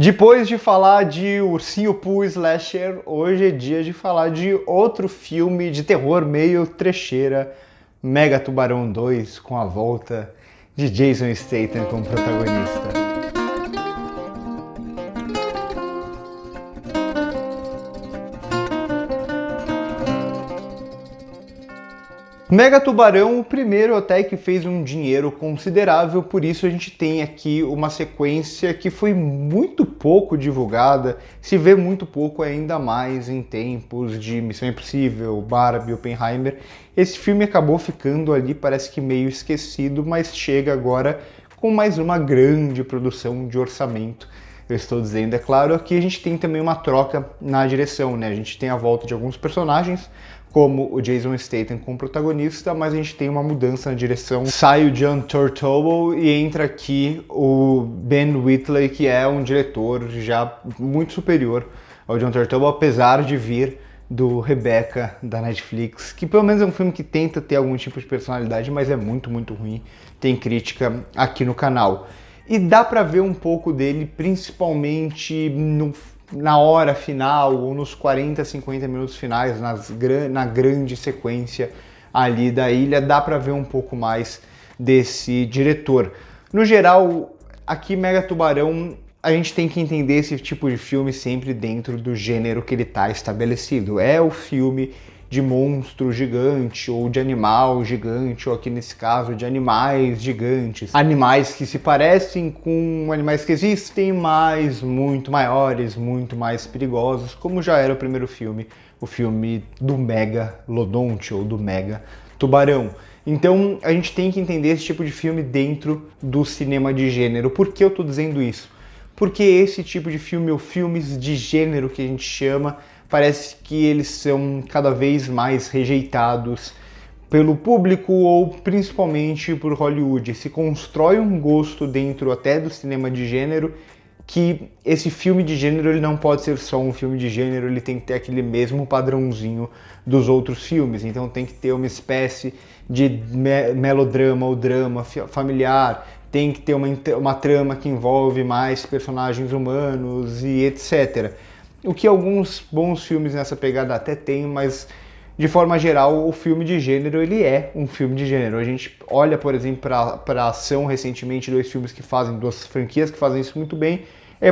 Depois de falar de Ursinho Pooh Slasher, hoje é dia de falar de outro filme de terror meio trecheira, Mega Tubarão 2, com a volta de Jason Statham como protagonista. Mega Tubarão, o primeiro até que fez um dinheiro considerável, por isso a gente tem aqui uma sequência que foi muito pouco divulgada, se vê muito pouco ainda mais em tempos de Missão Impossível, Barbie, Oppenheimer. Esse filme acabou ficando ali, parece que meio esquecido, mas chega agora com mais uma grande produção de orçamento. Eu estou dizendo, é claro, aqui a gente tem também uma troca na direção, né? A gente tem a volta de alguns personagens, como o Jason Statham como protagonista, mas a gente tem uma mudança na direção. Sai o John Turturro e entra aqui o Ben Wheatley, que é um diretor já muito superior ao John Turturro, apesar de vir do Rebecca, da Netflix, que pelo menos é um filme que tenta ter algum tipo de personalidade, mas é muito, muito ruim. Tem crítica aqui no canal. E dá pra ver um pouco dele, principalmente na hora final, ou nos 40, 50 minutos finais, na grande sequência ali da ilha, dá pra ver um pouco mais desse diretor. No geral, aqui Mega Tubarão, a gente tem que entender esse tipo de filme sempre dentro do gênero que ele está estabelecido. É o filme de monstro gigante, ou de animal gigante, ou aqui nesse caso de animais gigantes. Animais que se parecem com animais que existem, mas muito maiores, muito mais perigosos, como já era o primeiro filme, o filme do Megalodonte, ou do Mega Tubarão. Então a gente tem que entender esse tipo de filme dentro do cinema de gênero. Por que eu estou dizendo isso? Porque esse tipo de filme, ou filmes de gênero que a gente chama, parece que eles são cada vez mais rejeitados pelo público ou principalmente por Hollywood. Se constrói um gosto dentro até do cinema de gênero que esse filme de gênero ele não pode ser só um filme de gênero, ele tem que ter aquele mesmo padrãozinho dos outros filmes. Então tem que ter uma espécie de melodrama ou drama familiar, tem que ter uma trama que envolve mais personagens humanos e etc. O que alguns bons filmes nessa pegada até tem, mas de forma geral o filme de gênero ele é um filme de gênero. A gente olha, por exemplo, para a ação recentemente, duas franquias que fazem isso muito bem,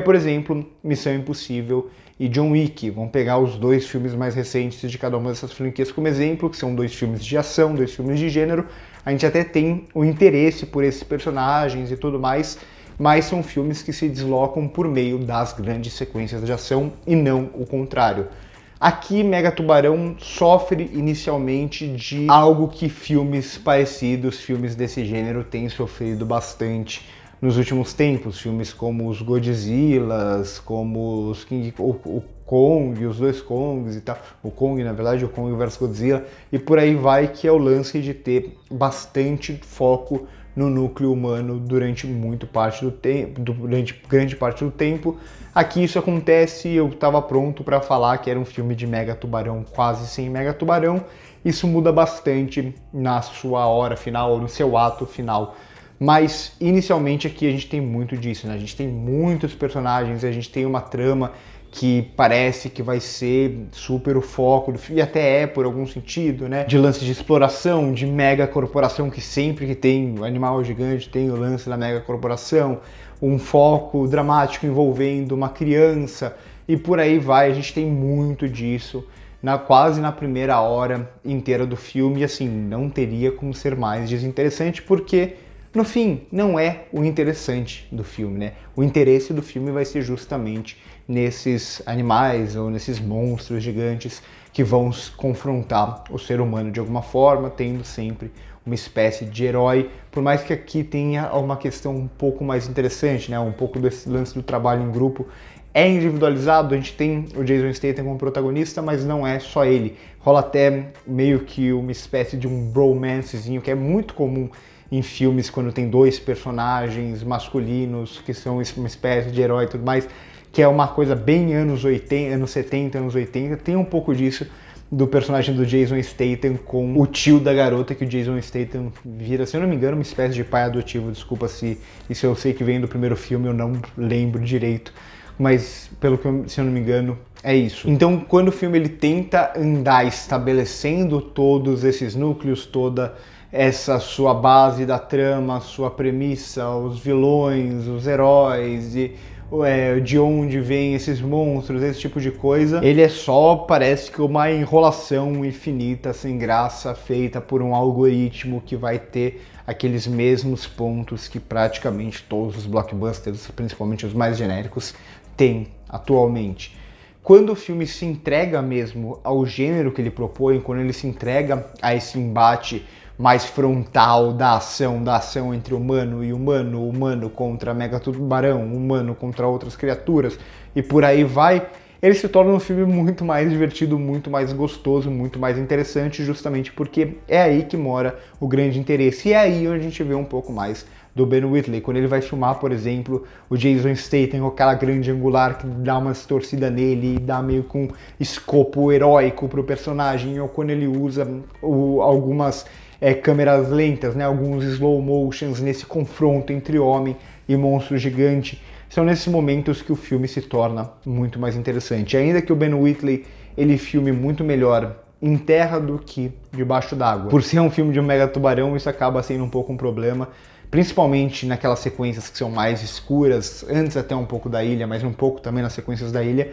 por exemplo, Missão Impossível e John Wick. Vamos pegar os dois filmes mais recentes de cada uma dessas franquias como exemplo, que são dois filmes de ação, dois filmes de gênero. A gente até tem o interesse por esses personagens e tudo mais, mas são filmes que se deslocam por meio das grandes sequências de ação e não o contrário. Aqui, Mega Tubarão sofre inicialmente de algo que filmes parecidos, filmes desse gênero, têm sofrido bastante nos últimos tempos. Filmes como os Godzillas, como os o Kong, os dois Kongs e tal. O Kong, na verdade, o Kong vs Godzilla. E por aí vai, que é o lance de ter bastante foco no núcleo humano durante grande parte do tempo. Aqui isso acontece, eu estava pronto para falar que era um filme de Mega Tubarão quase sem Mega Tubarão. Isso muda bastante na sua hora final, ou no seu ato final. Mas inicialmente aqui a gente tem muito disso, né? A gente tem muitos personagens, a gente tem uma trama que parece que vai ser super o foco do filme, e até é por algum sentido, né? De lance de exploração, de mega corporação, que sempre que tem um animal gigante tem o lance da mega corporação, um foco dramático envolvendo uma criança, e por aí vai. A gente tem muito disso quase na primeira hora inteira do filme, e assim, não teria como ser mais desinteressante, porque no fim, não é o interessante do filme, né? O interesse do filme vai ser justamente nesses animais ou nesses monstros gigantes que vão confrontar o ser humano de alguma forma, tendo sempre uma espécie de herói, por mais que aqui tenha uma questão um pouco mais interessante, né? Um pouco desse lance do trabalho em grupo. É individualizado, a gente tem o Jason Statham como protagonista, mas não é só ele. Rola até meio que uma espécie de um bromancezinho, que é muito comum em filmes quando tem dois personagens masculinos que são uma espécie de herói e tudo mais, que é uma coisa bem anos 80, anos 70, anos 80, tem um pouco disso do personagem do Jason Statham com o tio da garota, que o Jason Statham vira, se eu não me engano, uma espécie de pai adotivo. Desculpa se isso eu sei que vem do primeiro filme, eu não lembro direito mas se eu não me engano, é isso. Então, quando o filme ele tenta andar estabelecendo todos esses núcleos, toda essa sua base da trama, sua premissa, os vilões, os heróis e de onde vêm esses monstros, esse tipo de coisa, ele é só, parece que uma enrolação infinita, sem graça, feita por um algoritmo que vai ter aqueles mesmos pontos que praticamente todos os blockbusters, principalmente os mais genéricos, têm atualmente. Quando o filme se entrega mesmo ao gênero que ele propõe, quando ele se entrega a esse embate mais frontal da ação entre humano e humano, humano contra mega tubarão, humano contra outras criaturas e por aí vai, ele se torna um filme muito mais divertido, muito mais gostoso, muito mais interessante, justamente porque é aí que mora o grande interesse. E é aí onde a gente vê um pouco mais do Ben Wheatley, quando ele vai filmar, por exemplo, o Jason Statham com aquela grande angular que dá uma distorcida nele e dá meio com escopo heróico pro personagem, ou quando ele usa algumas câmeras lentas, né, alguns slow motions nesse confronto entre homem e monstro gigante. São nesses momentos que o filme se torna muito mais interessante. Ainda que o Ben Wheatley ele filme muito melhor em terra do que debaixo d'água. Por ser um filme de um mega tubarão, isso acaba sendo um pouco um problema, principalmente naquelas sequências que são mais escuras, antes até um pouco da ilha, mas um pouco também nas sequências da ilha,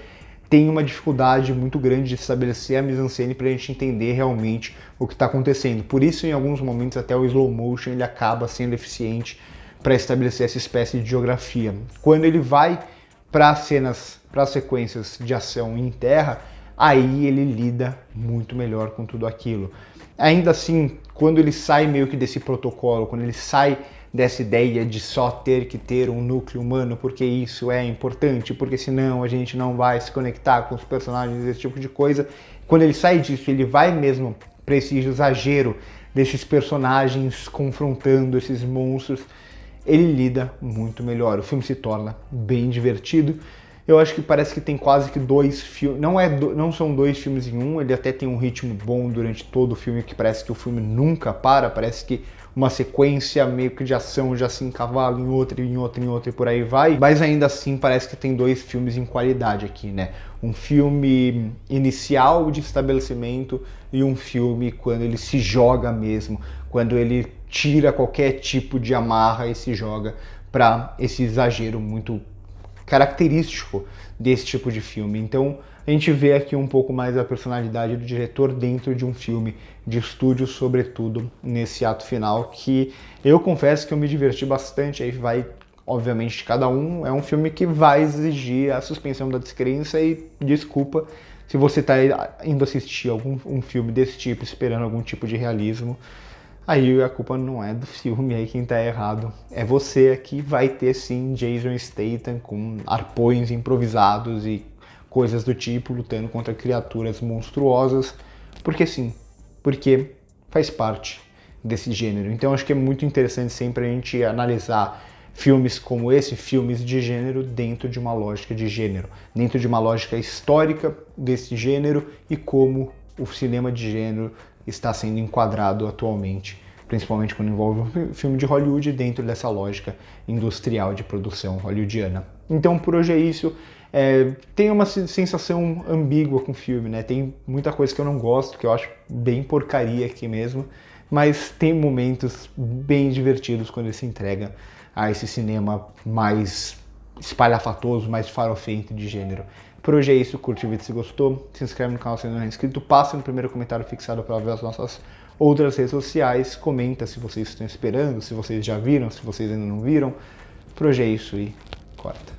tem uma dificuldade muito grande de estabelecer a mise-en-scène para a gente entender realmente o que está acontecendo. Por isso, em alguns momentos, até o slow motion ele acaba sendo eficiente para estabelecer essa espécie de geografia. Quando ele vai para cenas, para sequências de ação em terra, aí ele lida muito melhor com tudo aquilo. Ainda assim, quando ele sai meio que desse protocolo, quando ele sai dessa ideia de só ter que ter um núcleo humano porque isso é importante, porque senão a gente não vai se conectar com os personagens, esse tipo de coisa. Quando ele sai disso, ele vai mesmo para esse exagero desses personagens confrontando esses monstros, ele lida muito melhor. O filme se torna bem divertido. Eu acho que parece que tem quase que dois filmes, não são dois filmes em um, ele até tem um ritmo bom durante todo o filme, que parece que o filme nunca para, parece que uma sequência meio que de ação já se encavala em outra, em outra, em outra e por aí vai, mas ainda assim parece que tem dois filmes em qualidade aqui, né? Um filme inicial de estabelecimento e um filme quando ele se joga mesmo, quando ele tira qualquer tipo de amarra e se joga para esse exagero muito característico desse tipo de filme. Então a gente vê aqui um pouco mais a personalidade do diretor dentro de um filme de estúdio, sobretudo nesse ato final, que eu confesso que eu me diverti bastante. Aí vai, obviamente, de cada um. É um filme que vai exigir a suspensão da descrença e desculpa se você está indo assistir um filme desse tipo esperando algum tipo de realismo. Aí a culpa não é do filme, aí quem tá errado é você. Aqui vai ter sim Jason Statham com arpões improvisados e coisas do tipo, lutando contra criaturas monstruosas, porque sim, porque faz parte desse gênero. Então acho que é muito interessante sempre a gente analisar filmes como esse, filmes de gênero, dentro de uma lógica de gênero, dentro de uma lógica histórica desse gênero e como o cinema de gênero está sendo enquadrado atualmente, principalmente quando envolve um filme de Hollywood dentro dessa lógica industrial de produção hollywoodiana. Então por hoje é isso. Tem uma sensação ambígua com o filme, né? Tem muita coisa que eu não gosto, que eu acho bem porcaria aqui mesmo, mas tem momentos bem divertidos quando ele se entrega a esse cinema mais espalhafatoso, mais farofento de gênero. Por hoje é isso, curte o vídeo se gostou, se inscreve no canal se não é inscrito, passa no primeiro comentário fixado para ver as nossas outras redes sociais, comenta se vocês estão esperando, se vocês já viram, se vocês ainda não viram. Por hoje é isso e corta.